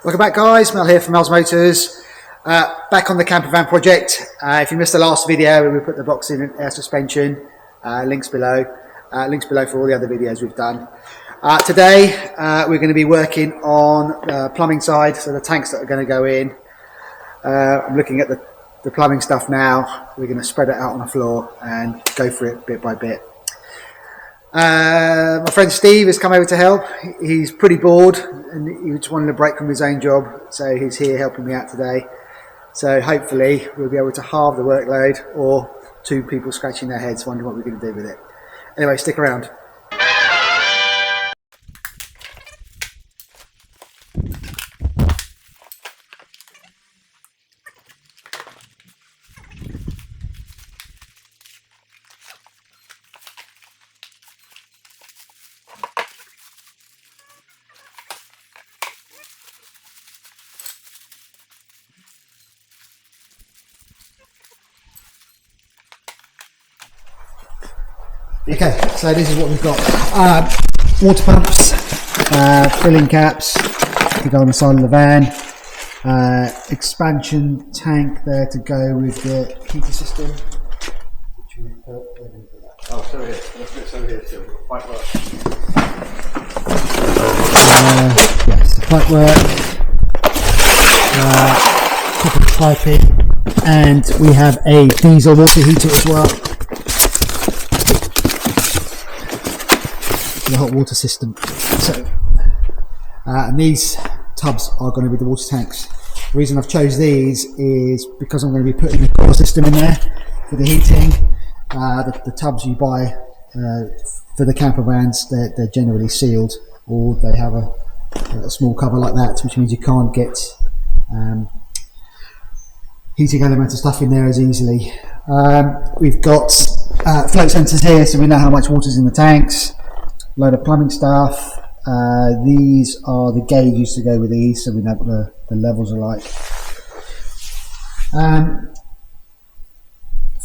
Welcome back, guys. Mel here from Mel's Motors. Back on the Campervan project. If you missed the last video where we put the box in air suspension, links below for all the other videos we've done. Today we're going to be working on the plumbing side, so the tanks that are going to go in. I'm looking at the plumbing stuff now. We're going to spread it out on the floor and go through it bit by bit. My friend Steve has come over to help. He's pretty bored and he just wanted a break from his own job, so he's here helping me out today. So hopefully we'll be able to halve the workload, or two people scratching their heads wondering what we're going to do with it. Anyway, stick around. Okay, so this is what we've got. Water pumps, filling caps to go on the side of the van, expansion tank there to go with the heater system. Oh, so here. Let's over here too. Pipe work. Yes, the pipe work, copper piping, and we have a diesel water heater as well. The hot water system. So, and these tubs are going to be the water tanks. The reason I've chose these is because I'm going to be putting the cooler system in there for the heating. The tubs you buy for the camper vans, they're generally sealed, or they have a small cover like that, which means you can't get heating element of stuff in there as easily. We've got float sensors here, so we know how much water's in the tanks. Load of plumbing stuff. These are the gauges to go with these, so we know what the levels are like.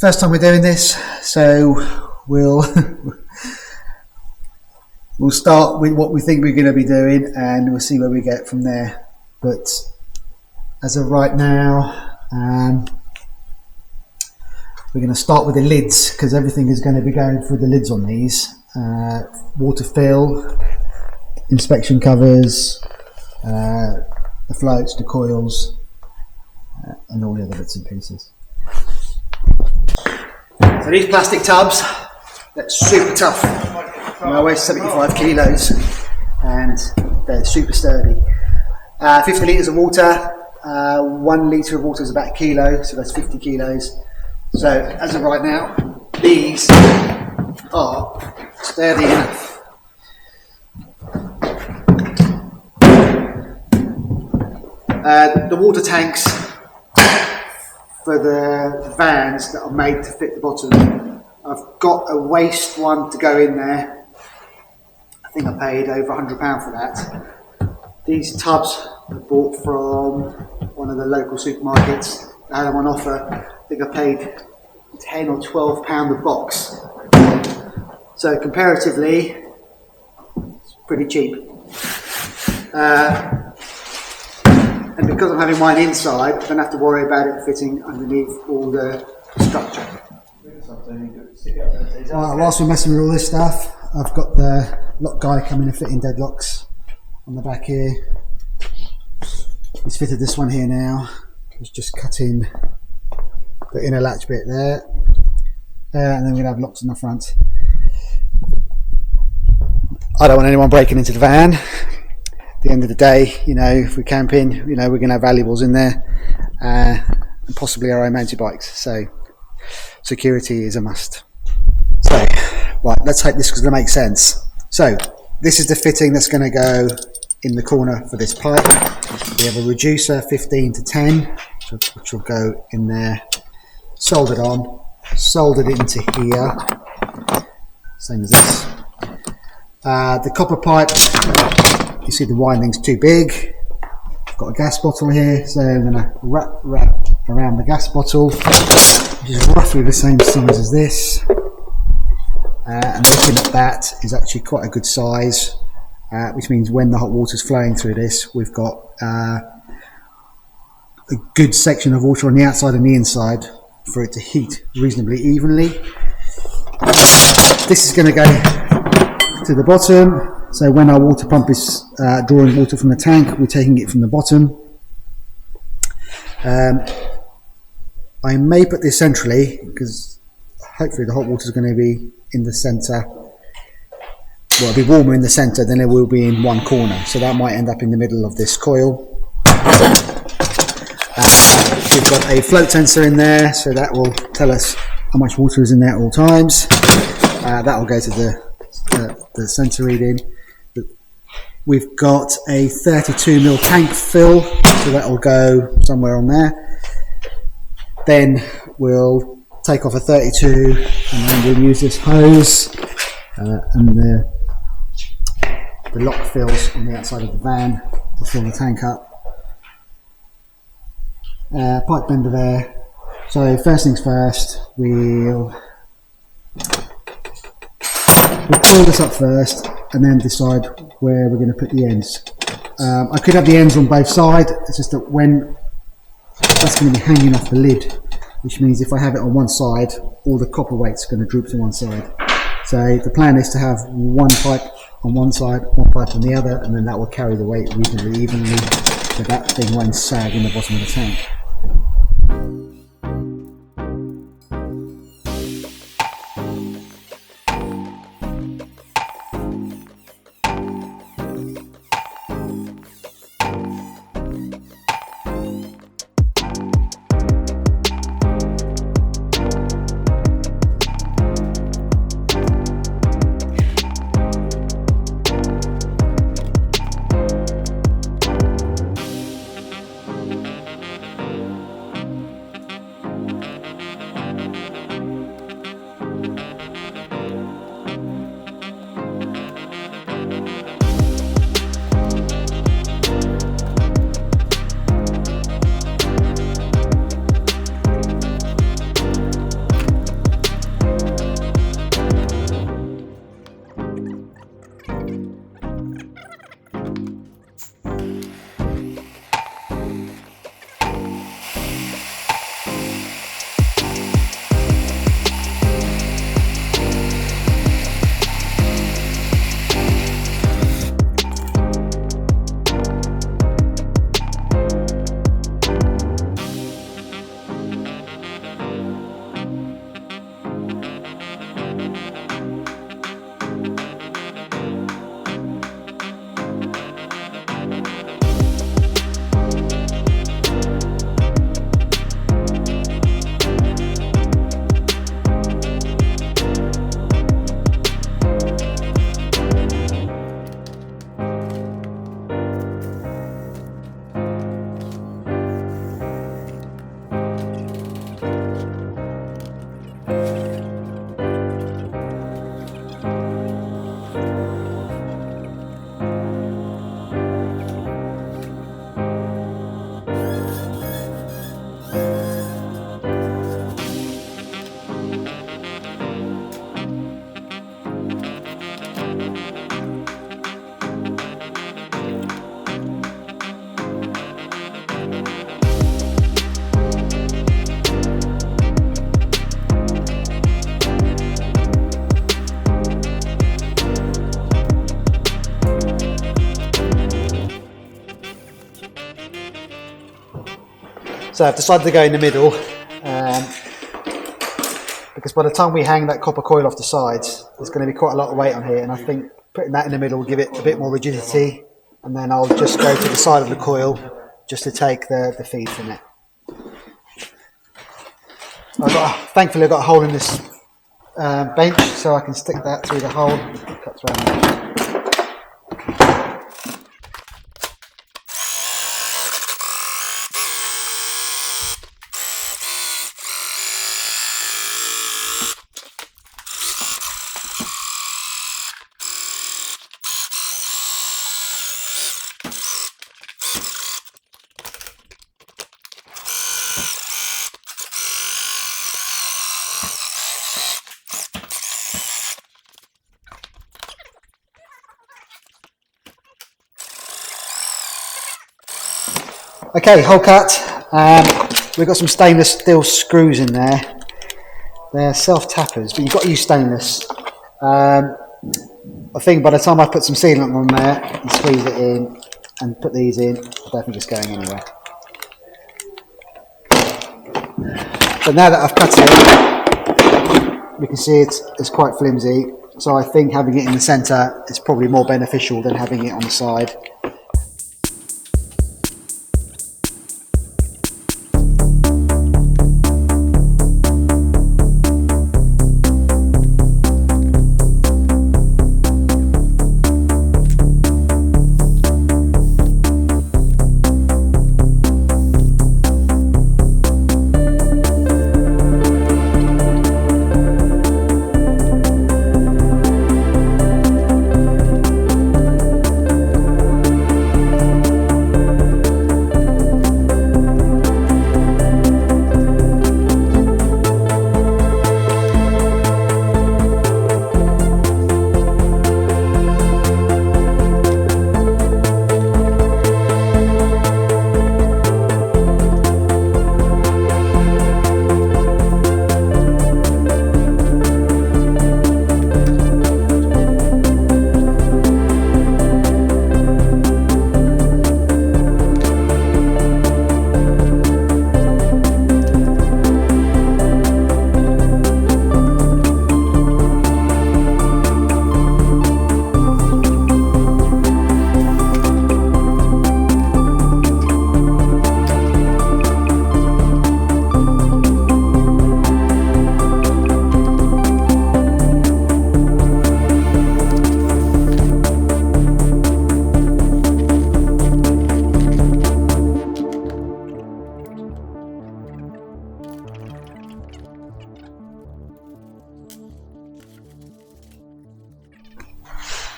First time we're doing this, so we'll start with what we think we're going to be doing, and we'll see where we get from there. But as of right now, we're going to start with the lids, because everything is going to be going through the lids on these. Water fill, inspection covers, the floats, the coils, and all the other bits and pieces. So these plastic tubs, they're super tough. I weigh 75 kilos and they're super sturdy. 50 litres of water, 1 litre of water is about a kilo, so that's 50 kilos. So as of right now, these are sturdy enough. The water tanks for the vans that are made to fit the bottom, I've got a waste one to go in there. I think I paid over £100 for that. These tubs I bought from one of the local supermarkets. I had them on offer. I think I paid £10 or £12 a box. So comparatively, it's pretty cheap. And because I'm having mine inside, I don't have to worry about it fitting underneath all the structure. Whilst we're messing with all this stuff, I've got the lock guy coming and fitting deadlocks on the back here. He's fitted this one here now. He's just cutting the inner latch bit there. And then we're going to have locks on the front. I don't want anyone breaking into the van. At the end of the day, you know, if we're camping, you know, we're going to have valuables in there, and possibly our own mountain bikes. So security is a must. So, right, let's hope this is going to make sense. So this is the fitting that's going to go in the corner for this pipe. We have a reducer 15 to 10, which will go in there, soldered on, soldered into here, same as this. The copper pipe, you see the winding's too big. I've got a gas bottle here, so I'm going to wrap around the gas bottle, which is roughly the same size as this. And looking at that is actually quite a good size, which means when the hot water's flowing through this, we've got a good section of water on the outside and the inside for it to heat reasonably evenly. This is going to go to the bottom, so when our water pump is drawing water from the tank, we're taking it from the bottom. I may put this centrally because hopefully the hot water is going to be in the centre. Well, it'll be warmer in the centre than it will be in one corner, so that might end up in the middle of this coil. We've got a float sensor in there, so that will tell us how much water is in there at all times. That will go to the sensor reading. We've got a 32mm tank fill, so that will go somewhere on there. Then we'll take off a 32 and then we'll use this hose and the lock fills on the outside of the van to fill the tank up. Pipe bender there. So first things first, we'll coil this up first and then decide where we're going to put the ends. I could have the ends on both sides, it's just that when that's going to be hanging off the lid, which means if I have it on one side, all the copper weight's going to droop to one side. So the plan is to have one pipe on one side, one pipe on the other, and then that will carry the weight reasonably evenly, so that thing won't sag in the bottom of the tank. So I've decided to go in the middle because by the time we hang that copper coil off the sides, there's going to be quite a lot of weight on here, and I think putting that in the middle will give it a bit more rigidity, and then I'll just go to the side of the coil just to take the feed from it. Thankfully I've got a hole in this bench, so I can stick that through the hole. It cuts around. Okay, hole cut. We've got some stainless steel screws in there. They're self-tappers, but you've got to use stainless. I think by the time I put some sealant on there and squeeze it in and put these in, I don't think it's going anywhere. But now that I've cut it, we can see it's quite flimsy. So I think having it in the centre is probably more beneficial than having it on the side.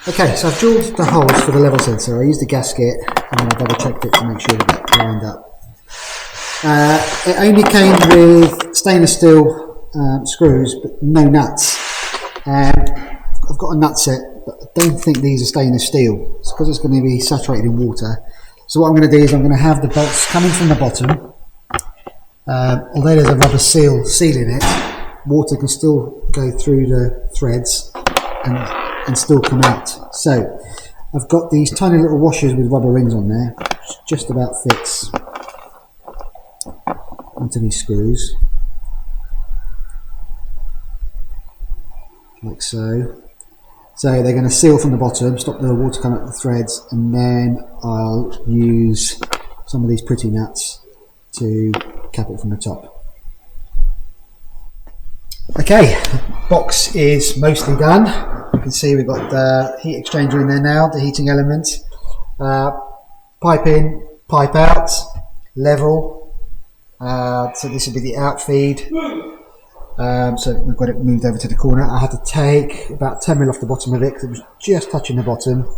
Okay, so I've drilled the holes for the level sensor. I used a gasket and then I double checked it to make sure that it lined up. It only came with stainless steel screws, but no nuts. I've got a nut set, but I don't think these are stainless steel. It's because it's going to be saturated in water. So what I'm going to do is I'm going to have the bolts coming from the bottom. Although there's a rubber sealing it, water can still go through the threads and still come out. So I've got these tiny little washers with rubber rings on there, which just about fits onto these screws, like so. So they're going to seal from the bottom, stop the water coming up the threads, and then I'll use some of these pretty nuts to cap it from the top. Okay, box is mostly done. You can see we've got the heat exchanger in there now, the heating element. Pipe in, pipe out, level. So this will be the out feed. So we've got it moved over to the corner. I had to take about 10mm off the bottom of it because it was just touching the bottom.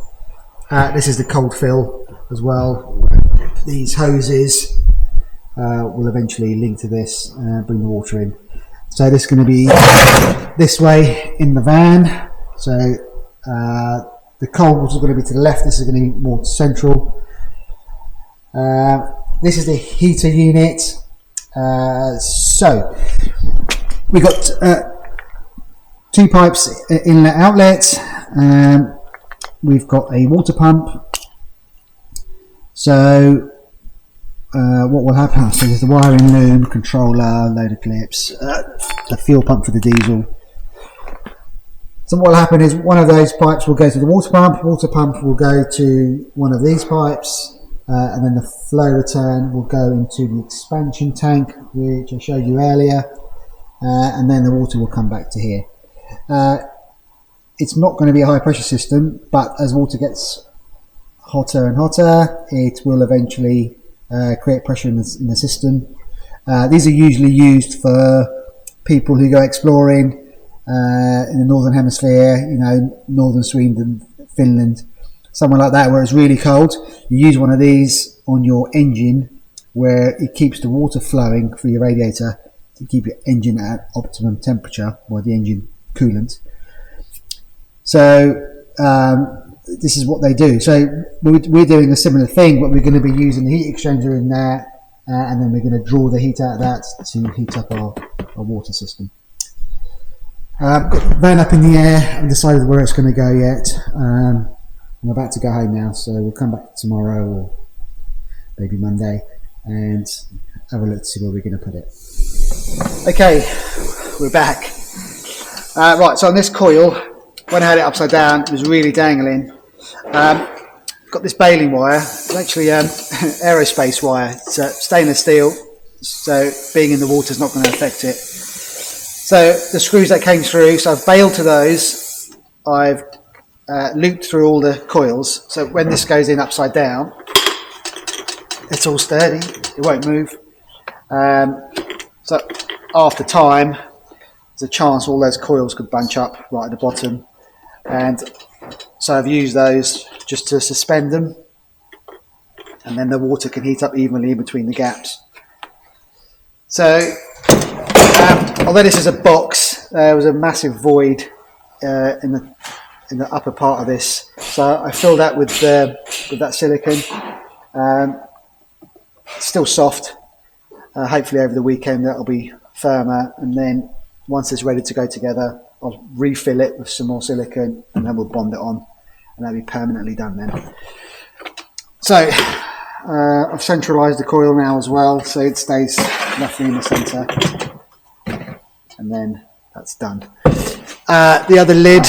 This is the cold fill as well. These hoses will eventually link to this, bring the water in. So this is going to be this way in the van. So the cold water is going to be to the left. This is going to be more central. This is the heater unit. So we got 2 pipes, inlet outlet. We've got a water pump. So what will happen? So there's the wiring loom, controller, load of clips, the fuel pump for the diesel. So what will happen is one of those pipes will go to the water pump will go to one of these pipes, and then the flow return will go into the expansion tank, which I showed you earlier, and then the water will come back to here. It's not going to be a high pressure system, but as water gets hotter and hotter, it will eventually create pressure in the system. These are usually used for people who go exploring in the northern hemisphere, you know, northern Sweden, Finland, somewhere like that, where it's really cold. You use one of these on your engine, where it keeps the water flowing through your radiator to keep your engine at optimum temperature, or the engine coolant. So this is what they do. So we're doing a similar thing, but we're going to be using the heat exchanger in there and then we're going to draw the heat out of that to heat up our water system. Got the van up in the air. I haven't decided where it's going to go yet. I'm about to go home now, so we'll come back tomorrow or maybe Monday and have a look to see where we're going to put it. Okay, we're back. Right, so on this coil, when I had it upside down, it was really dangling. Got this baling wire. It's actually aerospace wire. It's stainless steel, so being in the water is not going to affect it. So the screws that came through, so I've bailed to those. I've looped through all the coils, so when this goes in upside down, it's all sturdy. It won't move. So after time, there's a chance all those coils could bunch up right at the bottom, and so I've used those just to suspend them, and then the water can heat up evenly in between the gaps. So although this is a box, there was a massive void in the upper part of this, so I filled that with that silicone. It's still soft. Hopefully over the weekend that'll be firmer, and then once it's ready to go together, I'll refill it with some more silicone, and then we'll bond it on, and that'll be permanently done then. So I've centralised the coil now as well, so it stays roughly in the centre, and then that's done. The other lid,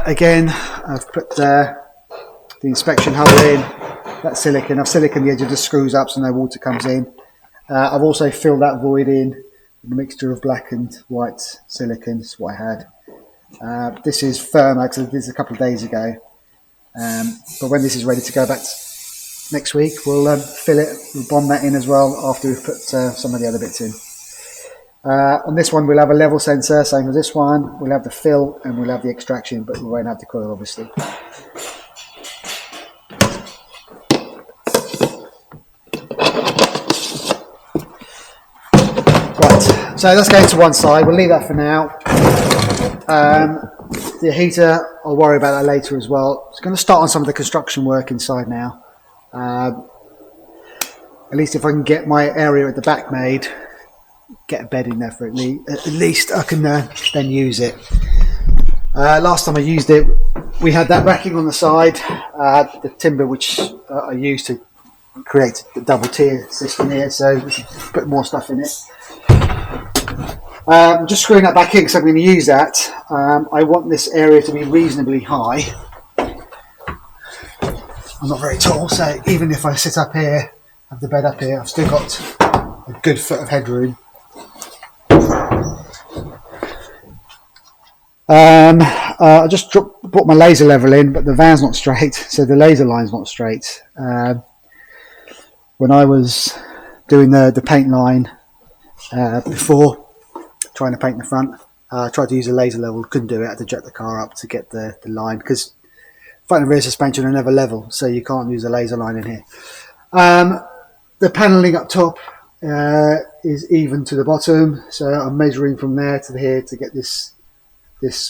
again, I've put the inspection hole in. That's silicone. I've siliconed the edge of the screws up so no water comes in. I've also filled that void in with a mixture of black and white silicone. That's what I had. This is firmer because I did this a couple of days ago. But when this is ready to go back next week, we'll fill it, we'll bond that in as well after we've put some of the other bits in. On this one we'll have a level sensor, same as this one. We'll have the fill and we'll have the extraction, but we won't have the coil obviously. Right, so that's going to one side. We'll leave that for now. The heater, I'll worry about that later as well. It's going to start on some of the construction work inside now. At least if I can get my area at the back made, get a bed in there for at least I can then use it. Last time I used it, we had that racking on the side, the timber which I used to create the double tier system here, so we should put more stuff in it. Just screwing that back in because I'm going to use that. I want this area to be reasonably high. I'm not very tall, so even if I sit up here, have the bed up here, I've still got a good foot of headroom. I just brought my laser level in, but the van's not straight, so the laser line's not straight. When I was doing the paint line before, trying to paint the front, I tried to use a laser level, couldn't do it. I had to jack the car up to get the line because front and rear suspension are never level, so you can't use a laser line in here. The panelling up top is even to the bottom, so I'm measuring from there to here to get this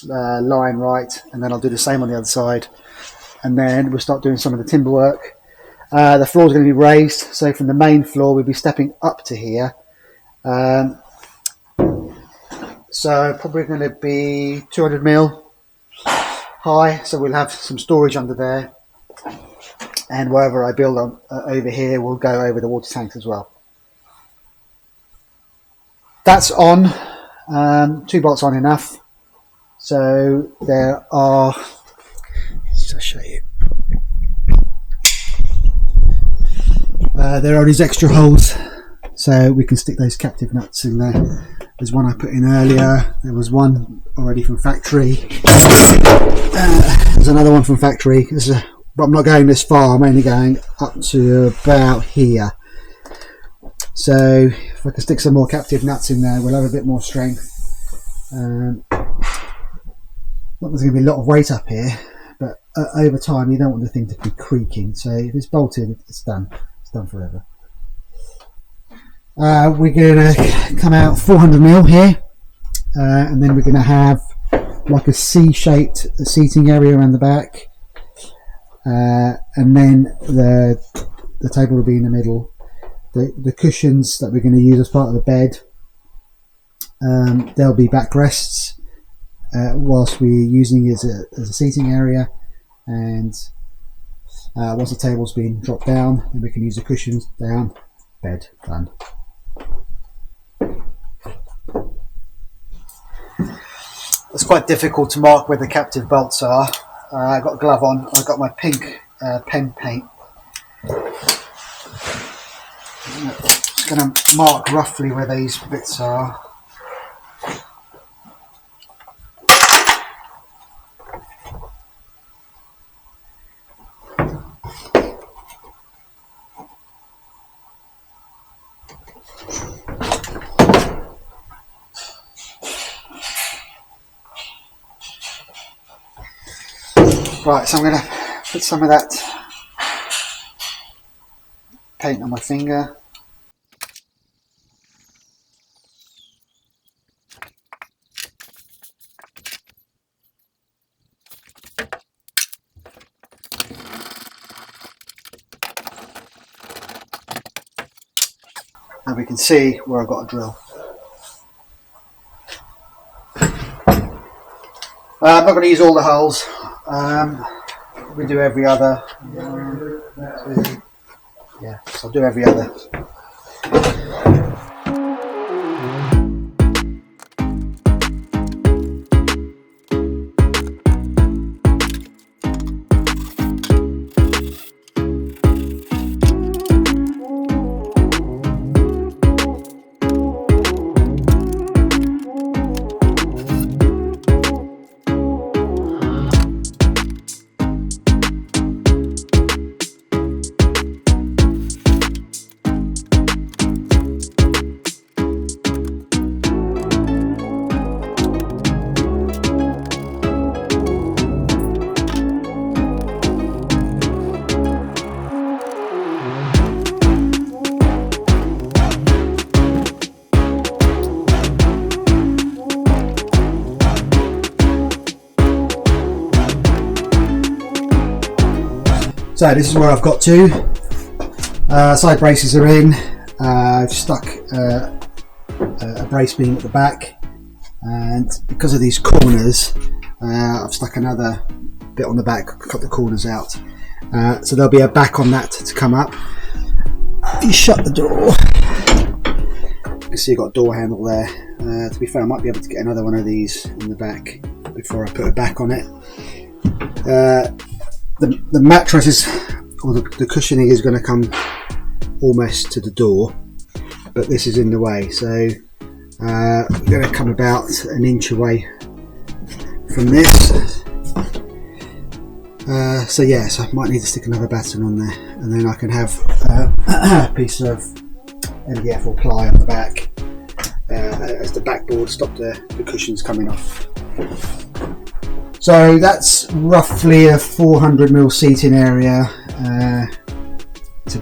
line right, and then I'll do the same on the other side, and then we'll start doing some of the timber work. The floor is going to be raised, so from the main floor we'll be stepping up to here. So probably going to be 200 mil high, so we'll have some storage under there, and wherever I build on over here will go over the water tanks as well. That's on. 2 bolts on enough. So there are, let's show you. There are these extra holes, so we can stick those captive nuts in there. There's one I put in earlier. There was one already from factory. There's another one from factory. But I'm not going this far. I'm only going up to about here. So if I can stick some more captive nuts in there, we'll have a bit more strength. There's going to be a lot of weight up here, but over time you don't want the thing to be creaking. So if it's bolted, it's done. It's done forever. We're going to come out 400 mil here, and then we're going to have like a C-shaped seating area around the back, and then the table will be in the middle, the cushions that we're going to use as part of the bed, they'll be backrests whilst we're using it as a seating area, and once the table's been dropped down, then we can use the cushions down, bed done. It's quite difficult to mark where the captive bolts are. I've got a glove on, I've got my pink pen paint. I'm just going to mark roughly where these bits are. Right, so I'm going to put some of that paint on my finger. And we can see where I've got a drill. I'm not going to use all the holes. We do every other. Yeah, so I'll do every other. So this is where I've got to. Side braces are in. I've stuck a brace beam at the back, and because of these corners, I've stuck another bit on the back, cut the corners out. So there'll be a back on that to come up. If you shut the door, you can see you've got a door handle there. To be fair, I might be able to get another one of these in the back before I put a back on it. The mattress is, or the cushioning is going to come almost to the door, but this is in the way, so we're going to come about an inch away from this. So yes, I might need to stick another batten on there, and then I can have a piece of MDF or ply on the back as the backboard, stop the cushions coming off. So that's roughly a 400mm seating area. It's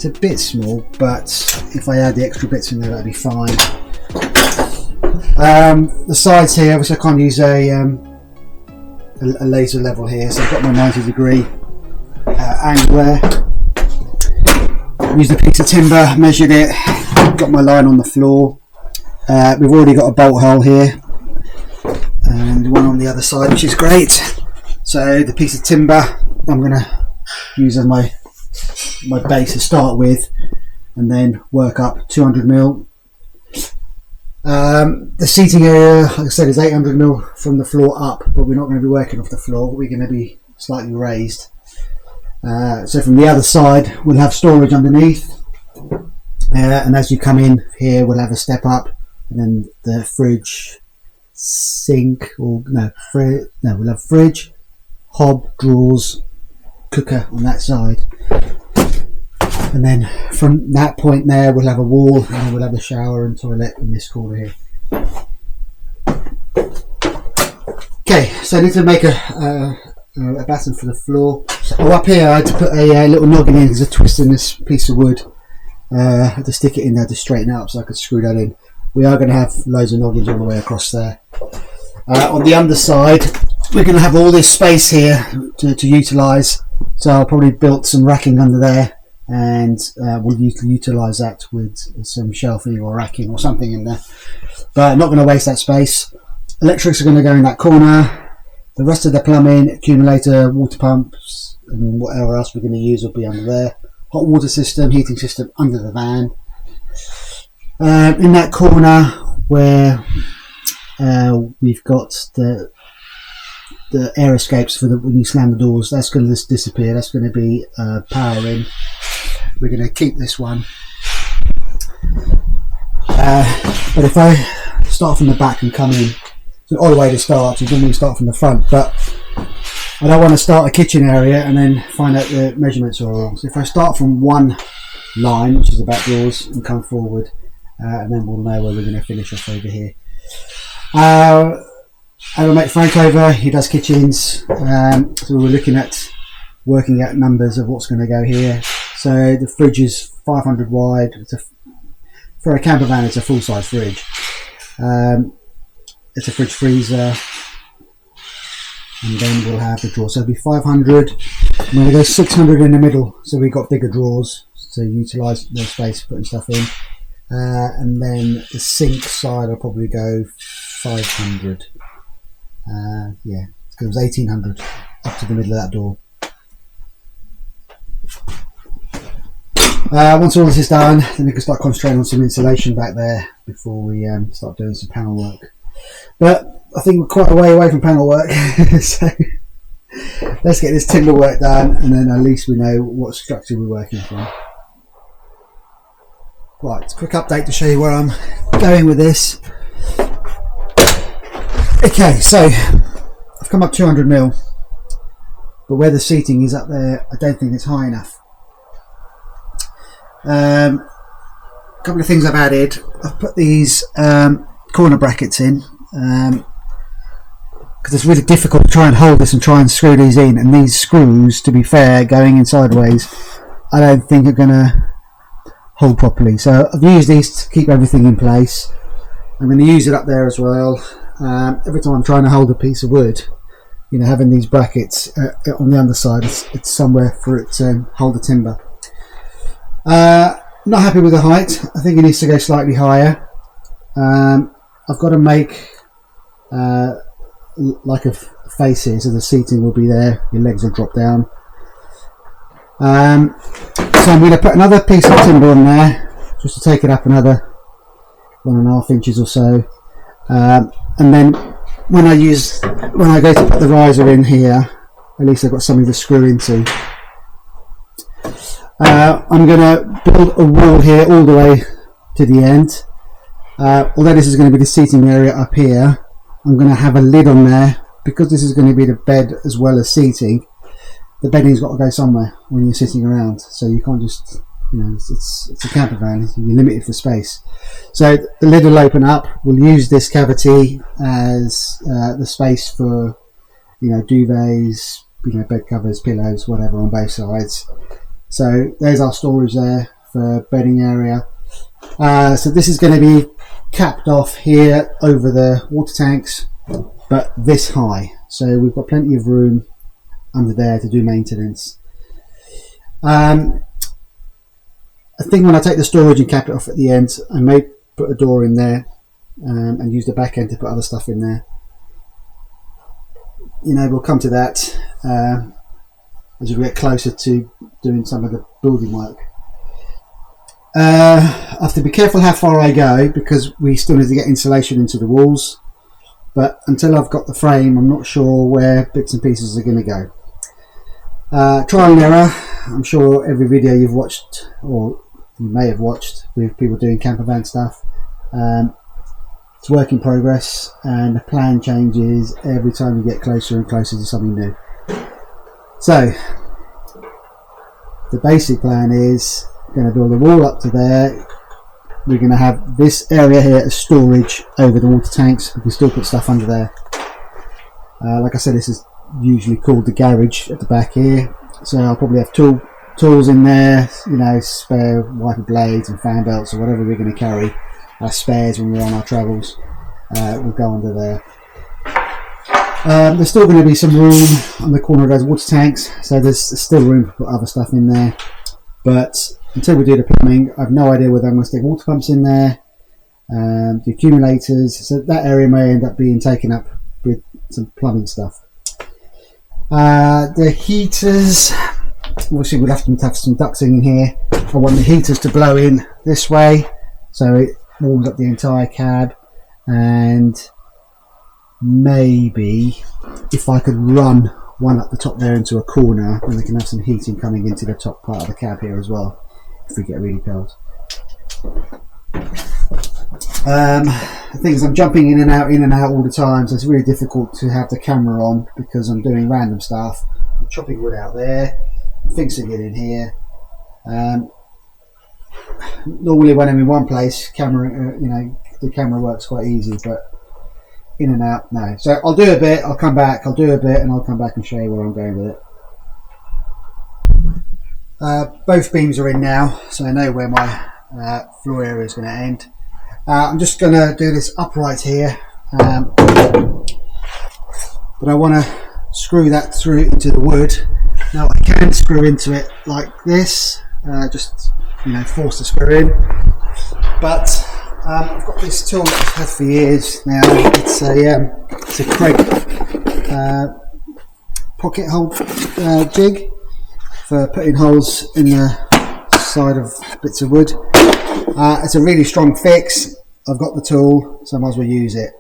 a bit small, but if I add the extra bits in there, that'd be fine. The sides here, obviously I can't use a laser level here, so I've got my 90-degree angle there. Used a piece of timber, measured it, got my line on the floor. We've already got a bolt hole here, and one on the other side, which is great. So the piece of timber I'm going to use as my base to start with, and then work up 200mm. The seating area, like I said, is 800mm from the floor up, but we're not going to be working off the floor, we're going to be slightly raised. So from the other side we'll have storage underneath, and as you come in here we'll have a step up, and then the fridge, sink, or we'll have fridge, hob, drawers, cooker on that side, and then from that point there we'll have a wall, and then we'll have a shower and toilet in this corner here. Okay, so I need to make a batten for the floor. Oh, up here I had to put a little noggin in. There's a twist in this piece of wood. I had to stick it in there to straighten it up so I could screw that in. We are going to have loads of noggins all the way across there. On the underside we're going to have all this space here to utilise, so I'll probably build some racking under there and we'll utilise that with some shelving or racking or something in there. But not going to waste that space. Electrics are going to go in that corner. The rest of the plumbing, accumulator, water pumps, and whatever else we're going to use will be under there. Hot water system, heating system under the van. In that corner where we've got the air escapes for when you slam the doors, that's going to just disappear. That's going to be power in. We're going to keep this one. But if I start from the back and come in, so all the way to start, you normally start from the front, but I don't want to start a kitchen area and then find out the measurements are wrong. So if I start from one line, which is the back doors, and come forward, and then we'll know where we're going to finish off over here. I will make Frank over, he does kitchens, so we're looking at working out numbers of what's going to go here. So the fridge is 500 wide, for a camper van it's a full size fridge. It's a fridge freezer, and then we'll have the drawer. So it'll be 500. I'm going to go 600 in the middle, so we've got bigger drawers to utilise more space for putting stuff in. And then the sink side I'll probably go 500. Yeah, it goes 1800 up to the middle of that door. Once all this is done, then we can start concentrating on some insulation back there before we start doing some panel work. But I think we're quite a way away from panel work, so let's get this timber work done, and then at least we know what structure we're working from. Right, quick update to show you where I'm going with this. Okay, so I've come up 200 mil, but where the seating is up there, I don't think it's high enough. A couple of things I've added. I've put these corner brackets in because it's really difficult to try and hold this and try and screw these in, and these screws, to be fair, going in sideways, I don't think are going to hold properly. So I've used these to keep everything in place. I'm going to use it up there as well. Every time I'm trying to hold a piece of wood, you know, having these brackets on the underside, it's somewhere for it to hold the timber. Not happy with the height. I think it needs to go slightly higher. I've got to make like a face here, so the seating will be there, your legs will drop down. So I'm going to put another piece of timber on there just to take it up another 1.5 inches or so, and then when I go to put the riser in here, at least I've got something to screw into. I'm going to build a wall here all the way to the end. Although this is going to be the seating area up here, I'm going to have a lid on there because this is going to be the bed as well as seating. The bedding's got to go somewhere when you're sitting around, so you can't just, you know, it's a camper van, you're limited for space. So the lid will open up. We'll use this cavity as the space for, you know, duvets, you know, bed covers, pillows, whatever on both sides. So there's our storage there for bedding area. So this is going to be capped off here over the water tanks, but this high. So we've got plenty of room under there to do maintenance. I think when I take the storage and cap it off at the end, I may put a door in there and use the back end to put other stuff in there. You know, we'll come to that as we get closer to doing some of the building work. I have to be careful how far I go because we still need to get insulation into the walls, but until I've got the frame, I'm not sure where bits and pieces are going to go. Trial and error. I'm sure every video you've watched, or you may have watched, with people doing campervan stuff, it's work in progress, and the plan changes every time you get closer and closer to something new. So the basic plan is going to build a wall up to there. We're going to have this area here as storage over the water tanks. We can still put stuff under there. Like I said, this is usually called the garage at the back here, so I'll probably have tools in there, you know, spare wiper blades and fan belts or whatever we're going to carry, our spares when we're on our travels, will go under there. There's still going to be some room on the corner of those water tanks, so there's still room to put other stuff in there. But until we do the plumbing, I've no idea whether I'm going to stick water pumps in there, the accumulators, so that area may end up being taken up with some plumbing stuff. The heaters, obviously we'll have to have some ducting in here. I want the heaters to blow in this way so it warms up the entire cab, and maybe if I could run one up the top there into a corner, then we can have some heating coming into the top part of the cab here as well if we get really cold. The thing is, I'm jumping in and out all the time, so it's really difficult to have the camera on because I'm doing random stuff. I'm chopping wood out there, I'm fixing it in here. Normally when I'm in one place, the camera works quite easy, but in and out, no. So I'll do a bit, I'll come back, I'll do a bit, and I'll come back and show you where I'm going with it. Both beams are in now, so I know where my floor area is going to end. I'm just going to do this upright here, but I want to screw that through into the wood. Now I can screw into it like this, just force the screw in, but I've got this tool that I've had for years now. It's a Craig pocket hole jig for putting holes in the side of bits of wood. It's a really strong fix. I've got the tool, so I might as well use it.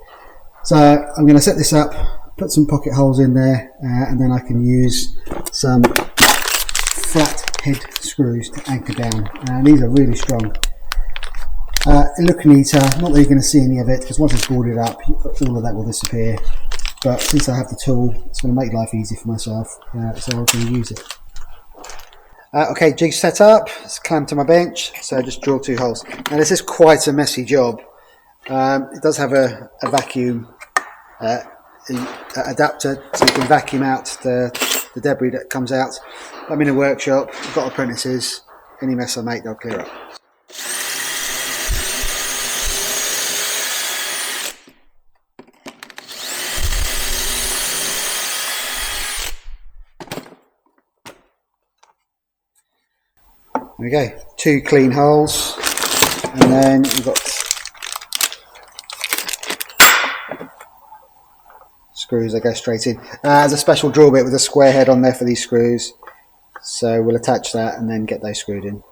So I'm going to set this up, put some pocket holes in there, and then I can use some flat head screws to anchor down. And these are really strong. It looks neater, not that you're going to see any of it, because once it's boarded up, all of that will disappear. But since I have the tool, it's going to make life easy for myself, so I'm going to use it. Okay, jig set up, it's clamped to my bench, so I just drill 2 holes. Now this is quite a messy job. It does have a vacuum adapter, so you can vacuum out the debris that comes out. I'm in a workshop, I've got apprentices, any mess I make they'll clear up. There we go, 2 clean holes, and then we've got screws that go straight in. There's a special drill bit with a square head on there for these screws, so we'll attach that and then get those screwed in.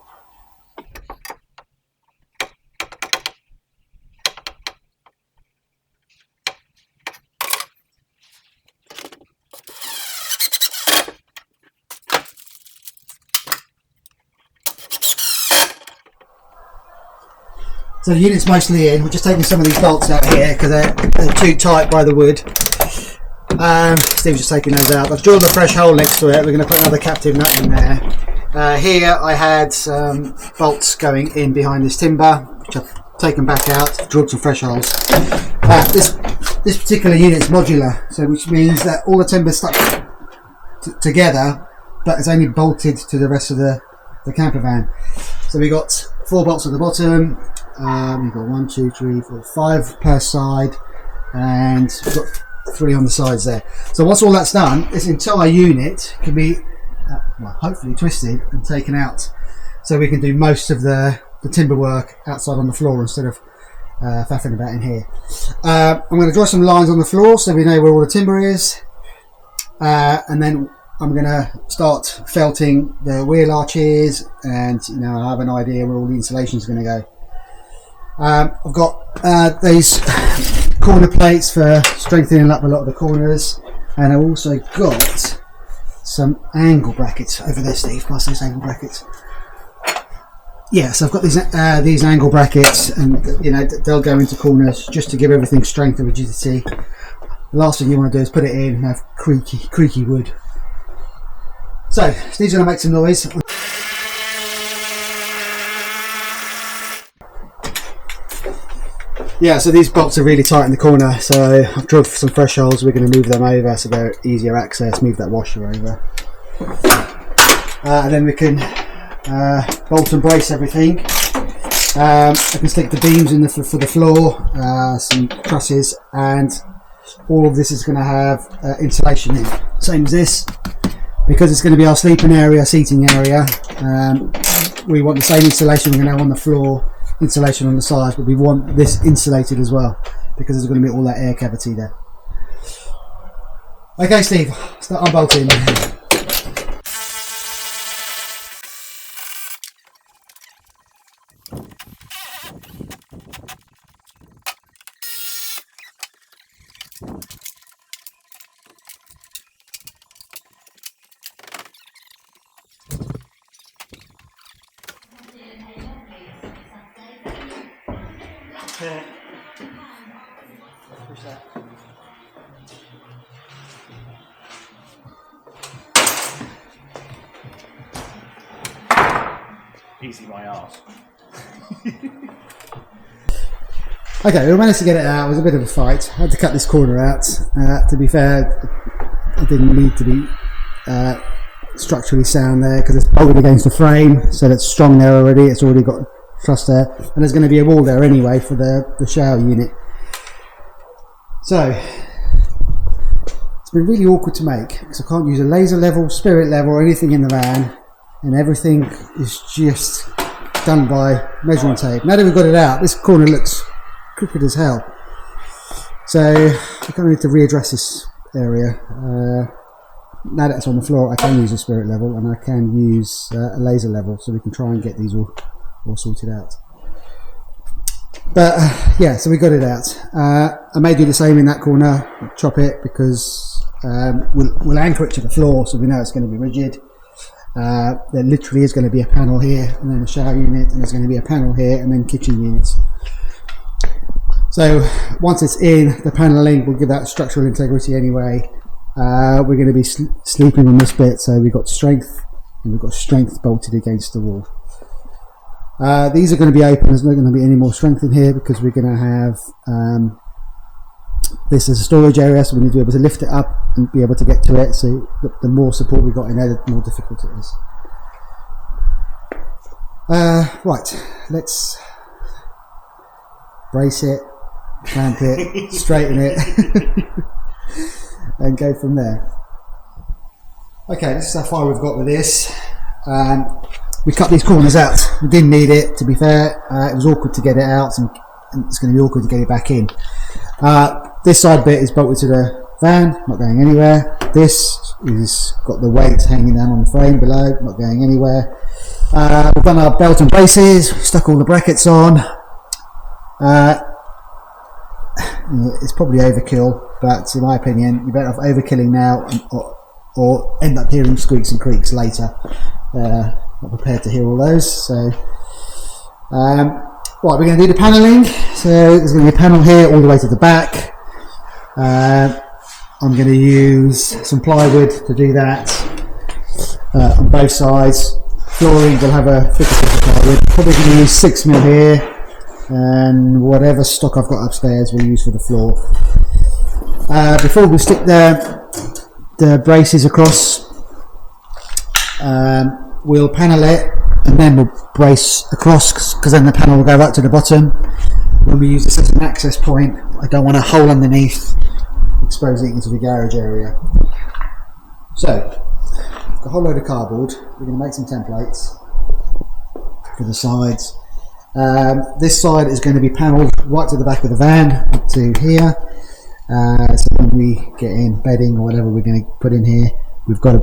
So the unit's mostly in. We're just taking some of these bolts out here because they're too tight by the wood. Steve's just taking those out. I've drilled a fresh hole next to it. We're going to put another captive nut in there. Here I had some bolts going in behind this timber, which I've taken back out, drilled some fresh holes. This particular unit is modular, so which means that all the timber's stuck together, but it's only bolted to the rest of the camper van. So we got 4 bolts at the bottom. We've got 1, 2, 3, 4, 5 per side, and we've got 3 on the sides there. So once all that's done, this entire unit can be hopefully twisted and taken out, so we can do most of the timber work outside on the floor instead of faffing about in here. I'm going to draw some lines on the floor so we know where all the timber is, and then I'm going to start felting the wheel arches, and I have an idea where all the insulation is going to go. I've got these corner plates for strengthening up a lot of the corners, and I've also got some angle brackets over there. Steve, pass these angle brackets. Yeah, so I've got these angle brackets, and they'll go into corners just to give everything strength and rigidity. The last thing you want to do is put it in and have creaky wood. So Steve's going to make some noise. Yeah, so these bolts are really tight in the corner, so I've drilled some fresh holes. We're going to move them over so they're easier access, move that washer over. And then we can bolt and brace everything. I can stick the beams in for the floor, some trusses, and all of this is going to have insulation in. Same as this, because it's going to be our sleeping area, seating area. we want the same insulation we're going to have on the floor, insulation on the sides, but we want this insulated as well because there's going to be all that air cavity there. Okay, Steve, start unbolting. Push that. Easy my arse. Okay, we managed to get it out. It was a bit of a fight. I had to cut this corner out. To be fair, it didn't need to be structurally sound there because it's bolted against the frame, so that's strong there already. It's already got truss there, and there's going to be a wall there anyway for the shower unit. So it's been really awkward to make because I can't use a laser level, spirit level, or anything in the van, and everything is just done by measuring tape. Now that we've got it out, this corner looks crooked as hell. So I kind of need to readdress this area. Now that it's on the floor, I can use a spirit level and I can use a laser level, so we can try and get these all sorted out. But yeah, so we got it out. I may do the same in that corner, chop it, because we'll anchor it to the floor so we know it's going to be rigid. There literally is going to be a panel here and then a shower unit, and there's going to be a panel here and then kitchen units. So once it's in, the paneling will give that structural integrity anyway. We're going to be sleeping on this bit, so we've got strength, and we've got strength bolted against the wall. These are going to be open. There's not going to be any more strength in here because we're going to have this as a storage area, so we're going to be able to lift it up and be able to get to it. So the more support we've got in there, the more difficult it is. Right, let's brace it, clamp it, straighten it, and go from there. Okay, this is how far we've got with this. We cut these corners out. We didn't need it, to be fair. It was awkward to get it out, and it's going to be awkward to get it back in. This side bit is bolted to the van, not going anywhere. This is got the weight hanging down on the frame below, not going anywhere. We've done our belt and braces, stuck all the brackets on. It's probably overkill, but in my opinion, you're better off overkilling now or end up hearing squeaks and creaks later. Not prepared to hear all those. So right, we're going to do the panelling. So there's going to be a panel here all the way to the back. I'm going to use some plywood to do that on both sides. Flooring will have a thicker piece of plywood. Probably going to use 6mm here, and whatever stock I've got upstairs we'll use for the floor. Before we stick the braces across, we'll panel it and then we'll brace across, because then the panel will go right to the bottom. When we use this as an access point, I don't want a hole underneath exposing it into the garage area. So, a whole load of cardboard. We're going to make some templates for the sides. This side is going to be panelled right to the back of the van, up to here. So when we get in bedding or whatever we're going to put in here, we've got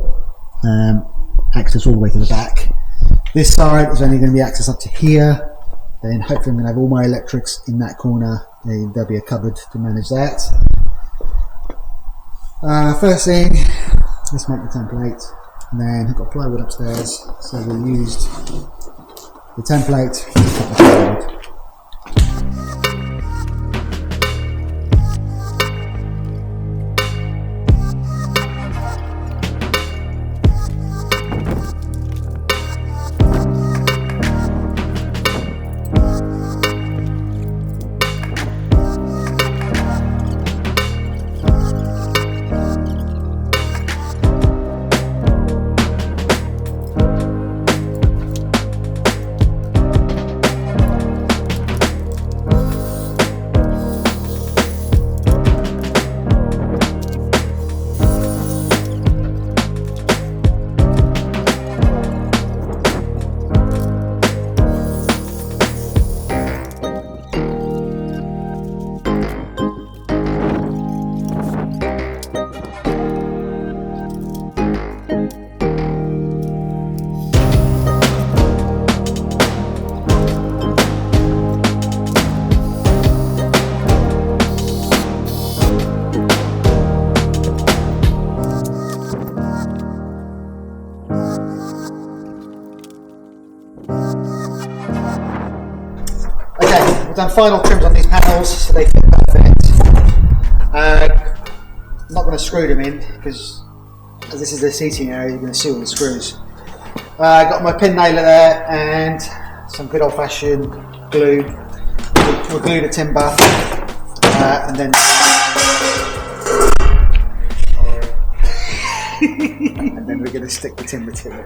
access all the way to the back. This side is only going to be access up to here. Then hopefully I'm going to have all my electrics in that corner. There'll be a cupboard to manage that. First thing, let's make the template. And then I've got plywood upstairs, so we'll use the template to cut the plywood. done final trims on these panels so they fit perfect. I'm not going to screw them in because as this is the seating area, you're going to see all the screws. Got my pin nailer there and some good old fashioned glue. We'll glue the timber and then and then we're going to stick the timber to it.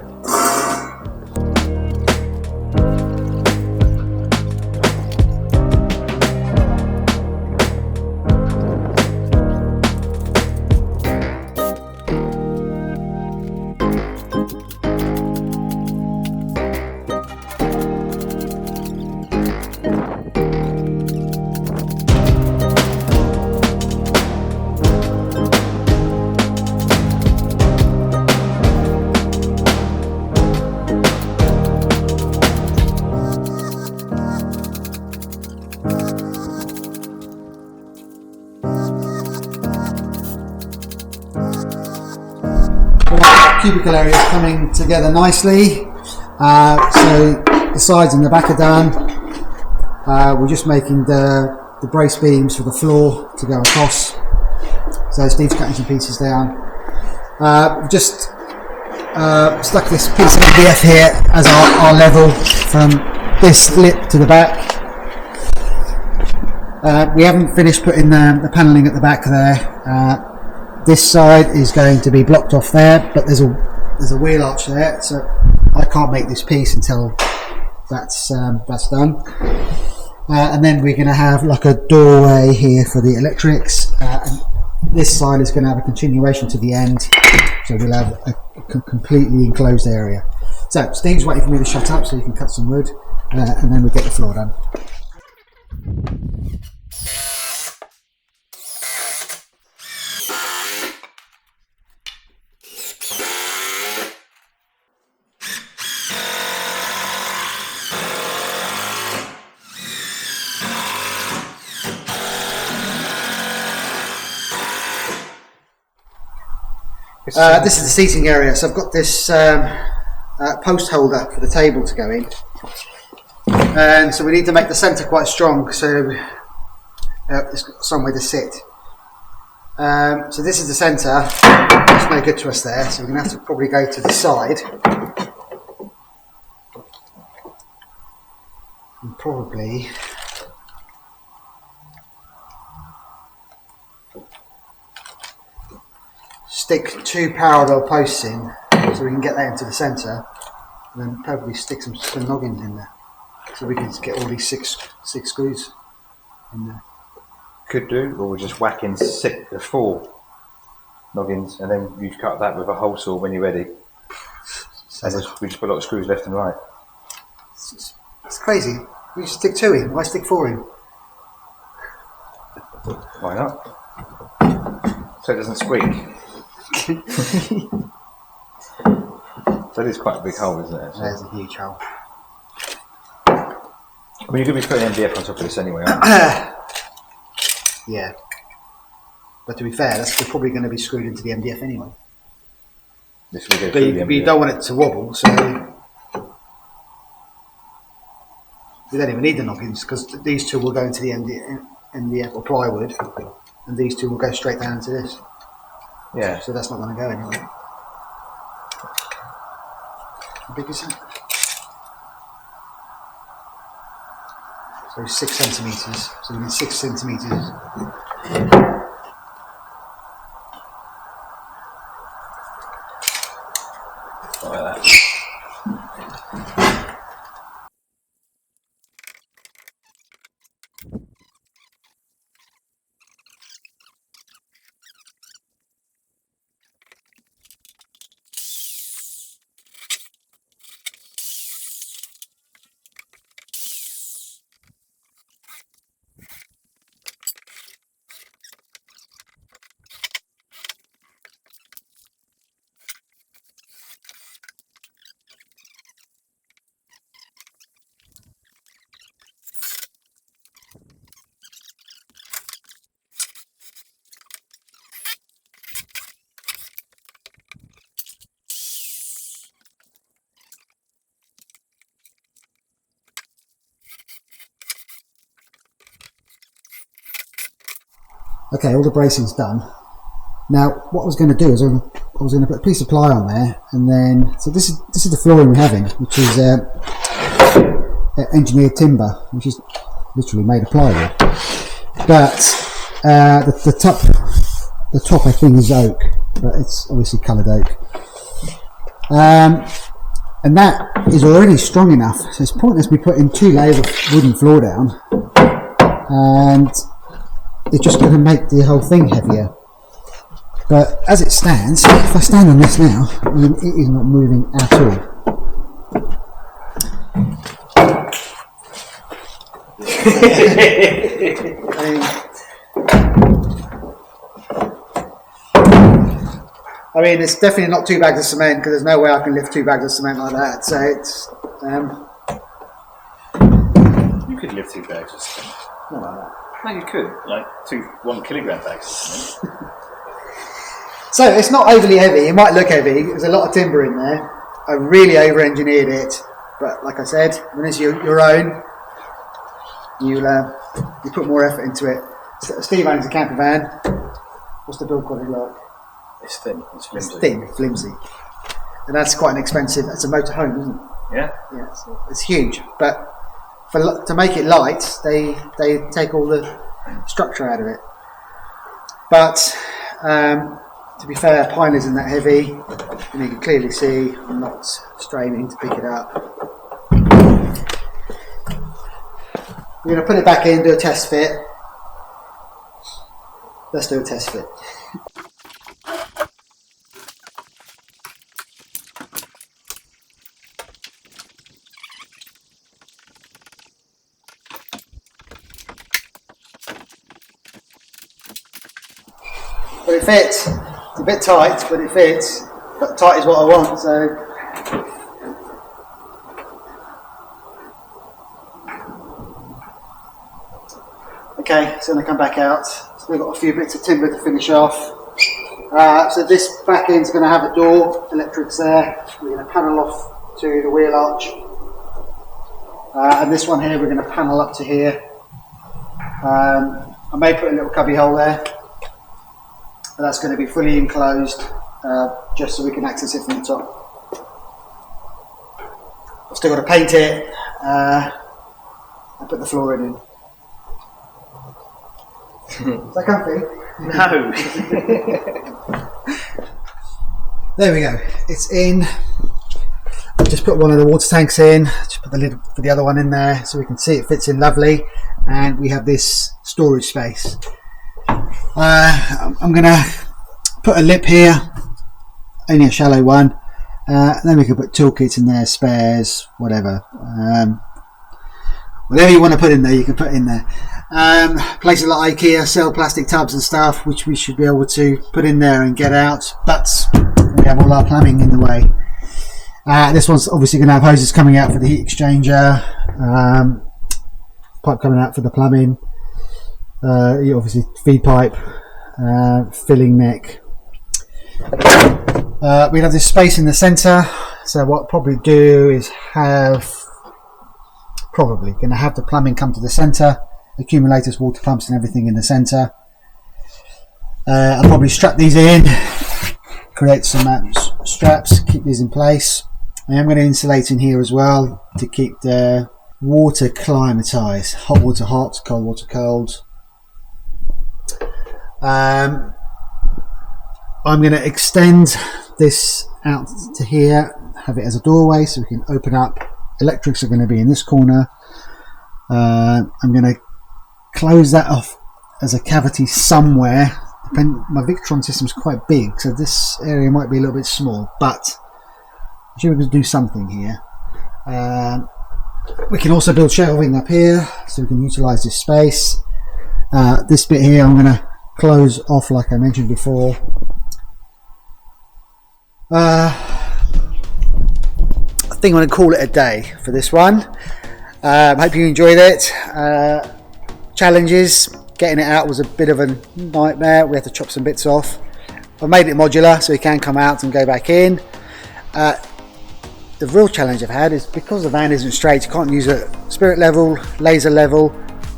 Cubicle area is coming together nicely. So the sides and the back are done. We're just making the brace beams for the floor to go across. So Steve's cutting some pieces down. Just stuck this piece of MDF here as our level from this lip to the back. We haven't finished putting the panelling at the back there. This side is going to be blocked off there, but there's a wheel arch there, so I can't make this piece until that's done. And then we're going to have like a doorway here for the electrics. And this side is going to have a continuation to the end, so we'll have a completely enclosed area. So Steve's waiting for me to shut up so he can cut some wood, and then we'll get the floor done. This is the seating area, so I've got this post holder for the table to go in, and so we need to make the centre quite strong so it's got somewhere to sit. So this is the centre. It's no good to us there, so we're going to have to probably go to the side and probably stick 2 parallel posts in so we can get that into the centre, and then probably stick some noggins in there so we can get all these six screws in there. Could do, or we'll just whack in 4 noggins and then you cut that with a hole saw when you're ready. And we just put a lot of screws left and right. It's crazy. We just stick 2 in. Why stick 4 in? Why not? So it doesn't squeak. That is quite a big hole, isn't it? There's a huge hole. I mean, you're going to be putting MDF on top of this anyway, aren't you? Yeah. But to be fair, that's probably going to be screwed into the MDF anyway. This will go But through the you MDF. don't want it to wobble, so we don't even need the noggins because these 2 will go into the MDF or plywood, and these 2 will go straight down into this. Yeah. So that's not going to go anywhere. How big is it? So 6 centimetres. So we need 6 centimetres. Like that. Okay, all the bracing's done. Now, what I was going to do is I was going to put a piece of ply on there, and then so this is the flooring we're having, which is engineered timber, which is literally made of plywood. But the top I think is oak, but it's obviously coloured oak. And that is already strong enough, so it's pointless me putting 2 layers of wooden floor down, and it's just going to make the whole thing heavier. But as it stands, if I stand on this now, I mean, it is not moving at all. I mean, it's definitely not 2 bags of cement, because there's no way I can lift 2 bags of cement like that. So it's You could lift 2 bags of cement. not like that. No, you could, like 1 kilogram bags of cement. So it's not overly heavy. It might look heavy. There's a lot of timber in there. I really over-engineered it, but like I said, when it's your own, you put more effort into it. Steve owns a camper van. What's the build quality like? It's thin, it's flimsy. It's thin, flimsy, and that's quite an expensive. That's a motorhome, isn't it? Yeah. Yeah, it's huge. But to make it light, they take all the structure out of it. But to be fair, pine isn't that heavy, and you can clearly see I'm not straining to pick it up. We're going to put it back in, do a test fit. Let's do a test fit. But it fits. It's a bit tight, but it fits. But tight is what I want, so. Okay, it's going to come back out. Still got a few bits of timber to finish off. So this back end's going to have a door, electrics there. We're going to panel off to the wheel arch. And this one here, we're going to panel up to here. I may put a little cubby hole there, but that's going to be fully enclosed, just so we can access it from the top. I've still got to paint it and put the flooring in. Is that comfy? No. There we go. It's in. I've just put one of the water tanks in. Just put the lid for the other one in there, so we can see it fits in lovely. And we have this storage space. I'm going to put a lip here, only a shallow one. Then we can put toolkits in there, spares, whatever. Whatever you want to put in there, you can put in there. Places like IKEA sell plastic tubs and stuff, which we should be able to put in there and get out, but we have all our plumbing in the way. This one's obviously going to have hoses coming out for the heat exchanger, pipe coming out for the plumbing, obviously feed pipe, filling neck. We have this space in the centre, so what I'll probably do is probably going to have the plumbing come to the centre, accumulators, water pumps and everything in the centre. I'll probably strap these in, create some straps, keep these in place. I am going to insulate in here as well to keep the water climatised, hot water hot, cold water cold. I'm going to extend this out to here, have it as a doorway so we can open up. Electrics are going to be in this corner. I'm going to close that off as a cavity somewhere. My Victron system is quite big, so this area might be a little bit small, but I'm sure we can do something here. We can also build shelving up here, so we can utilise this space. This bit here I'm going to close off like I mentioned before. I think I'm going to call it a day for this one. Hope you enjoyed it. Challenges, getting it out was a bit of a nightmare. We had to chop some bits off. I made it modular so it can come out and go back in. The real challenge I've had is because the van isn't straight, you can't use a spirit level, laser level.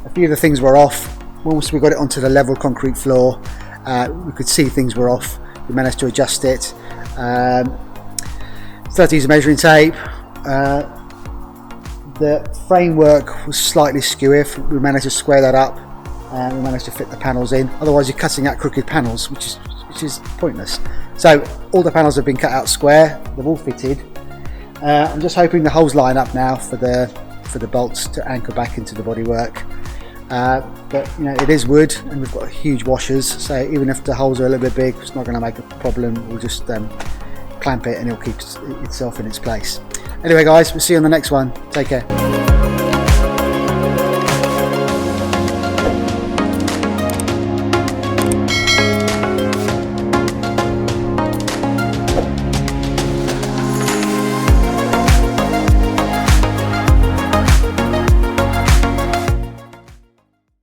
A few of the things were off, once we got it onto the level concrete floor, we could see things were off. We managed to adjust it. Started to use a measuring tape. The framework was slightly skew. We managed to square that up, and we managed to fit the panels in. Otherwise, you're cutting out crooked panels, which is pointless. So all the panels have been cut out square. They've all fitted. I'm just hoping the holes line up now for the bolts to anchor back into the bodywork. But you know, it is wood, and we've got huge washers, so even if the holes are a little bit big, it's not going to make a problem. We'll just clamp it and it'll keep itself in its place. Anyway guys, we'll see you on the next one. Take care.